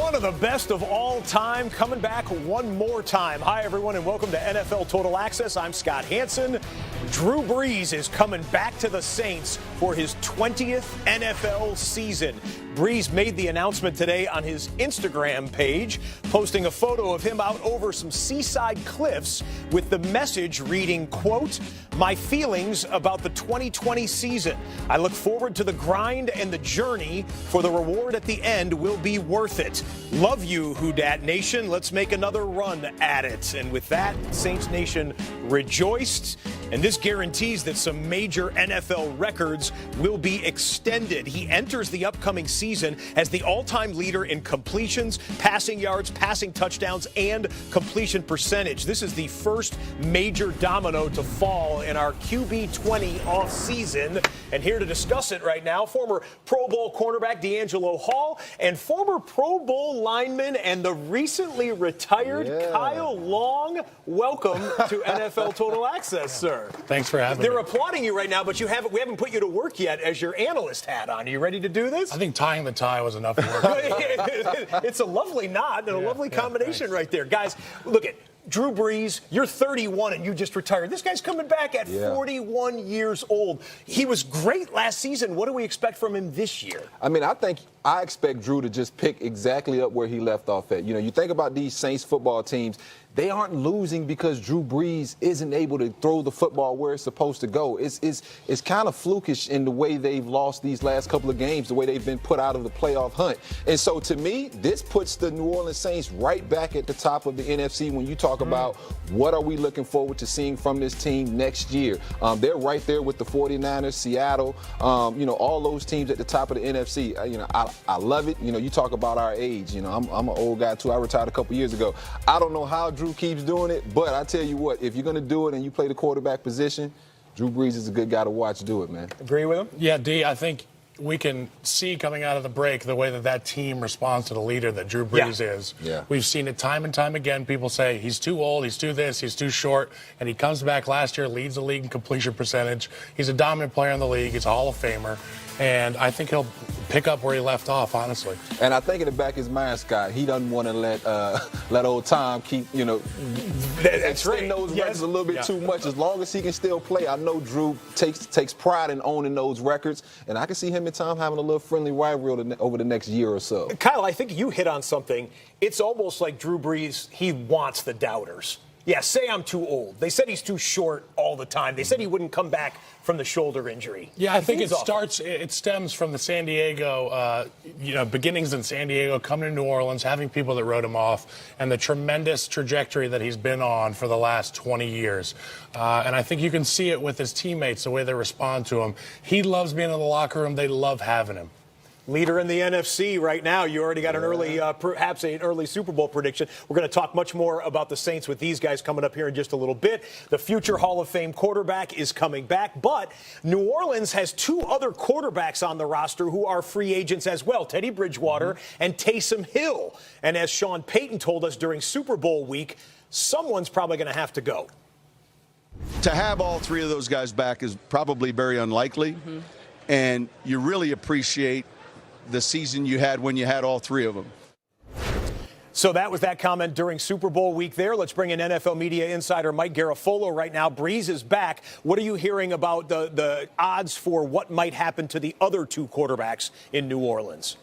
One of the best of all time coming back one more time. Hi, everyone, and welcome to NFL Total Access. I'm Scott Hansen. Drew Brees is coming back to the Saints for his 20th NFL season. Brees made the announcement today on his Instagram page, posting a photo of him out over some seaside cliffs with the message reading, quote, "My feelings about the 2020 season. I look forward to the grind and the journey, for the reward at the end will be worth it. Love you, Who Dat Nation. Let's make another run at it." And with that, Saints Nation rejoiced. And this guarantees that some major NFL records will be extended. He enters the upcoming season as the all-time leader in completions, passing yards, passing touchdowns, and completion percentage. This is the first major domino to fall in our QB20 offseason. And here to discuss it right now, former Pro Bowl cornerback D'Angelo Hall and former Pro Bowl lineman and the recently retired Kyle Long. Welcome to NFL Total Access, sir. Thanks for having me. They're applauding you right now, but we haven't put you to work yet as your analyst hat on. Are you ready to do this? I think tying the tie was enough work. It's a lovely knot and a lovely combination right there. Guys, look at Drew Brees, you're 31 and you just retired. This guy's coming back at 41 years old. He was great last season. What do we expect from him this year? I mean, I expect Drew to just pick exactly up where he left off at. You know, you think about these Saints football teams, they aren't losing because Drew Brees isn't able to throw the football where it's supposed to go. It's kind of flukish in the way they've lost these last couple of games, the way they've been put out of the playoff hunt. And so to me, this puts the New Orleans Saints right back at the top of the NFC when you talk about what are we looking forward to seeing from this team next year. They're right there with the 49ers, Seattle, all those teams at the top of the NFC. I love it. You know, you talk about our age. You know, I'm an old guy too. I retired a couple years ago. I don't know how Drew keeps doing it, but I tell you what, if you're going to do it and you play the quarterback position, Drew Brees is a good guy to watch do it, man. Agree with him? Yeah, D, I think we can see coming out of the break the way that team responds to the leader that Drew Brees is. Yeah. We've seen it time and time again. People say he's too old, he's too this, he's too short, and he comes back last year, leads the league in completion percentage. He's a dominant player in the league. He's a Hall of Famer, and I think he'll pick up where he left off, honestly. And I think in the back of his mind, Scott, he doesn't want to let old Tom keep, extend those records a little bit too much. As long as he can still play, I know Drew takes pride in owning those records, and I can see him and Tom having a little friendly rivalry over the next year or so. Kyle, I think you hit on something. It's almost like Drew Brees, he wants the doubters. Yeah, say I'm too old. They said he's too short all the time. They said he wouldn't come back from the shoulder injury. Yeah, I think it stems from the San Diego, beginnings in San Diego, coming to New Orleans, having people that wrote him off, and the tremendous trajectory that he's been on for the last 20 years. And I think you can see it with his teammates, the way they respond to him. He loves being in the locker room. They love having him. Leader in the NFC right now. You already got an perhaps an early Super Bowl prediction. We're going to talk much more about the Saints with these guys coming up here in just a little bit. The future Hall of Fame quarterback is coming back, but New Orleans has two other quarterbacks on the roster who are free agents as well, Teddy Bridgewater and Taysom Hill. And as Sean Payton told us during Super Bowl week, someone's probably going to have to go. To have all three of those guys back is probably very unlikely, and you really appreciate the season you had when you had all three of them. So that was that comment during Super Bowl week there. Let's bring in NFL media insider Mike Garafolo right now. Brees is back. What are you hearing about the odds for what might happen to the other two quarterbacks in New Orleans?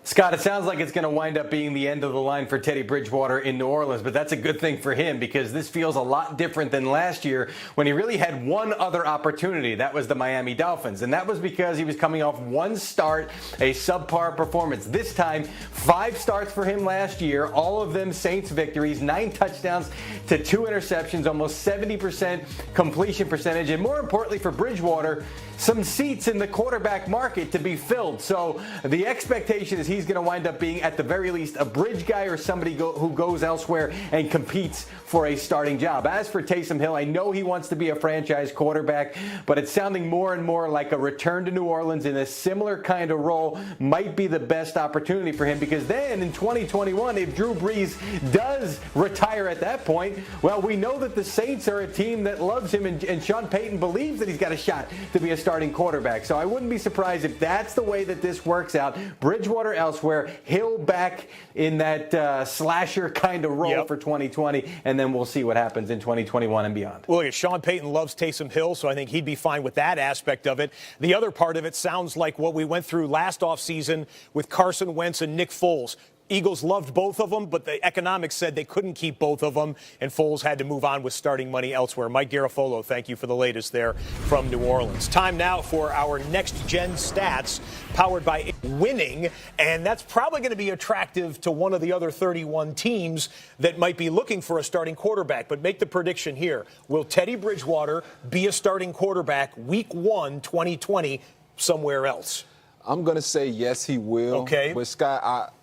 Scott, it sounds like it's going to wind up being the end of the line for Teddy Bridgewater in New Orleans, but that's a good thing for him because this feels a lot different than last year when he really had one other opportunity. That was the Miami Dolphins, and that was because he was coming off one start, a subpar performance. This time, 5 starts for him last year, all of them Saints victories, 9 touchdowns to 2 interceptions, almost 70% completion percentage, and more importantly for Bridgewater, some seats in the quarterback market to be filled. So the expectation is he's going to wind up being, at the very least, a bridge guy or somebody who goes elsewhere and competes for a starting job. As for Taysom Hill, I know he wants to be a franchise quarterback, but it's sounding more and more like a return to New Orleans in a similar kind of role might be the best opportunity for him, because then in 2021, if Drew Brees does retire at that point, well, we know that the Saints are a team that loves him, and Sean Payton believes that he's got a shot to be a starting starting quarterback. So I wouldn't be surprised if that's the way that this works out. Bridgewater elsewhere, Hill back in that slasher kind of role for 2020, and then we'll see what happens in 2021 and beyond. Well, look, Sean Payton loves Taysom Hill, so I think he'd be fine with that aspect of it. The other part of it sounds like what we went through last offseason with Carson Wentz and Nick Foles. Eagles loved both of them, but the economics said they couldn't keep both of them, and Foles had to move on with starting money elsewhere. Mike Garafolo, thank you for the latest there from New Orleans. Time now for our next-gen stats powered by winning, and that's probably going to be attractive to one of the other 31 teams that might be looking for a starting quarterback. But make the prediction here. Will Teddy Bridgewater be a starting quarterback week 1, 2020, somewhere else? I'm going to say yes, he will. Okay. But, Scott,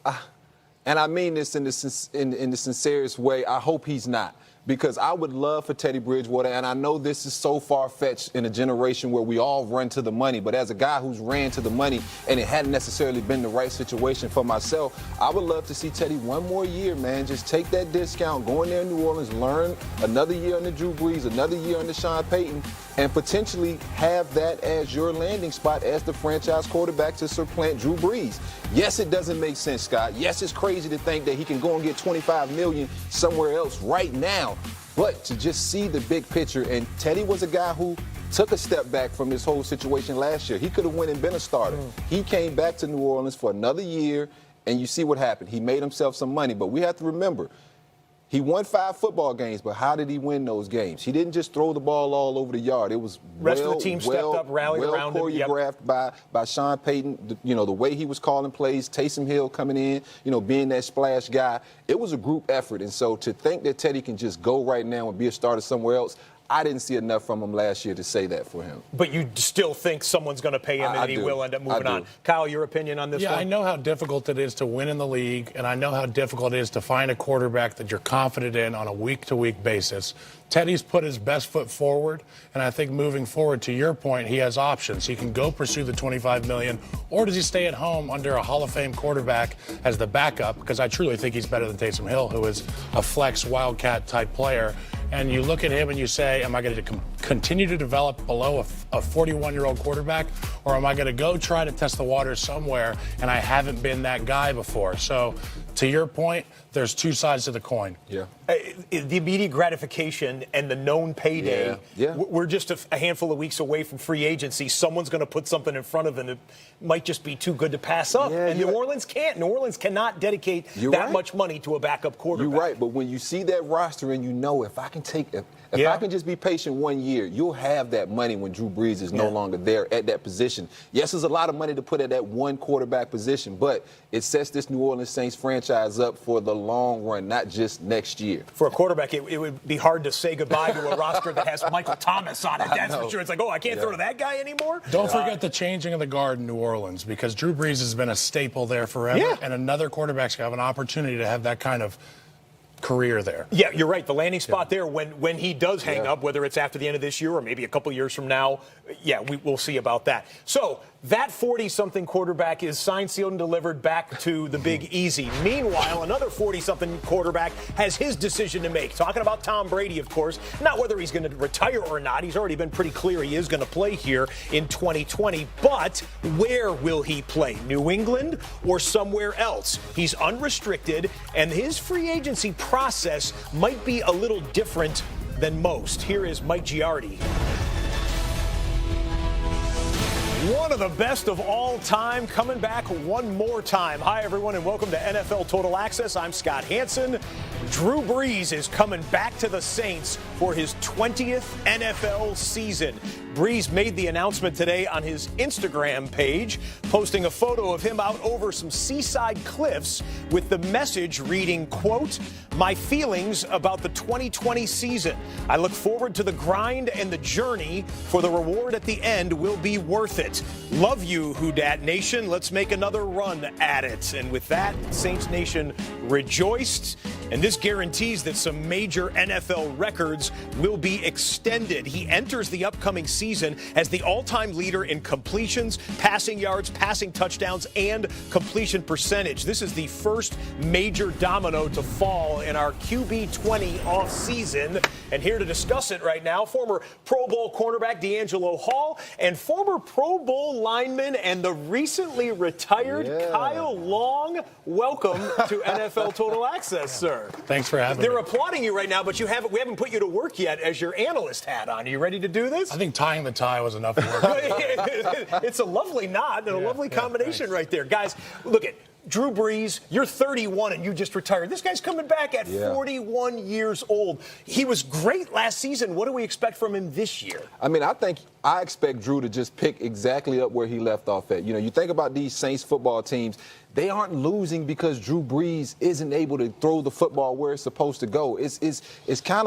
and I mean this in the sincerest way, I hope he's not. Because I would love for Teddy Bridgewater, and I know this is so far-fetched in a generation where we all run to the money, but as a guy who's ran to the money and it hadn't necessarily been the right situation for myself, I would love to see Teddy one more year, man. Just take that discount, go in there in New Orleans, learn another year under Drew Brees, another year under Sean Payton, and potentially have that as your landing spot as the franchise quarterback to supplant Drew Brees. Yes, it doesn't make sense, Scott. Yes, it's crazy to think that he can go and get $25 million somewhere else right now. But to just see the big picture, and Teddy was a guy who took a step back from this whole situation last year. He could have went and been a starter. He came back to New Orleans for another year, and you see what happened. He made himself some money, but we have to remember, he won 5 football games, but how did he win those games? He didn't just throw the ball all over the yard. It was rest of the team stepped up, rallied around him. Choreographed by Sean Payton. The way he was calling plays, Taysom Hill coming in, being that splash guy. It was a group effort, and so to think that Teddy can just go right now and be a starter somewhere else, I didn't see enough from him last year to say that for him. But you still think someone's going to pay him and he will end up moving on. Kyle, your opinion on this one? Yeah, I know how difficult it is to win in the league, and I know how difficult it is to find a quarterback that you're confident in on a week-to-week basis. Teddy's put his best foot forward, and I think moving forward, to your point, he has options. He can go pursue the $25 million, or does he stay at home under a Hall of Fame quarterback as the backup? Because I truly think he's better than Taysom Hill, who is a flex wildcat-type player. And you look at him and you say, am I going to continue to develop below a 41-year-old quarterback, or am I going to go try to test the waters somewhere, and I haven't been that guy before? So to your point, there's two sides to the coin. Yeah. The immediate gratification and the known payday. Yeah. We're just a handful of weeks away from free agency. Someone's going to put something in front of him that might just be too good to pass up. Yeah, and New Orleans can't. New Orleans cannot dedicate that much money to a backup quarterback. You're right, but when you see that roster and if I can if I can just be patient 1 year, you'll have that money when Drew Brees is no longer there at that position. Yes, there's a lot of money to put at that one quarterback position, but it sets this New Orleans Saints franchise up for the long run, not just next year. For a quarterback, it would be hard to say goodbye to a roster that has Michael Thomas on it. That's for sure. It's like, I can't throw to that guy anymore. Don't forget the changing of the guard in New Orleans, because Drew Brees has been a staple there forever, and another quarterback's going to have an opportunity to have that kind of career there. Yeah, you're right. The landing spot there when he does hang up, whether it's after the end of this year or maybe a couple years from now, we'll see about that. So that 40-something quarterback is signed, sealed, and delivered back to the Big Easy. Meanwhile, another 40-something quarterback has his decision to make. Talking about Tom Brady, of course, not whether he's going to retire or not. He's already been pretty clear he is going to play here in 2020. But where will he play? New England or somewhere else? He's unrestricted, and his free agency process might be a little different than most. Here is Mike Giardi. One of the best of all time, coming back one more time. Hi, everyone, and welcome to NFL Total Access. I'm Scott Hanson. Drew Brees is coming back to the Saints for his 20th NFL season. Brees made the announcement today on his Instagram page, posting a photo of him out over some seaside cliffs with the message reading, quote, "My feelings about the 2020 season. I look forward to the grind and the journey, for the reward at the end will be worth it. Love you, Who Dat Nation. Let's make another run at it." And with that, Saints Nation rejoiced. And this guarantees that some major NFL records will be extended. He enters the upcoming season as the all-time leader in completions, passing yards, passing touchdowns, and completion percentage. This is the first major domino to fall in our QB20 offseason. And here to discuss it right now, former Pro Bowl cornerback D'Angelo Hall and former Pro Bowl lineman and the recently retired Kyle Long. Welcome to NFL Total Access, sir. Thanks for having me. They're applauding you right now, but we haven't put you to work yet as your analyst hat on. Are you ready to do this? I think tying the tie was enough work. It's a lovely knot and a lovely combination right there. Guys, look at Drew Brees, you're 31 and you just retired. This guy's coming back at 41 years old. He was great last season. What do we expect from him this year? I mean, I expect Drew to just pick exactly up where he left off at. You know, you think about these Saints football teams, they aren't losing because Drew Brees isn't able to throw the football where it's supposed to go. It's kind of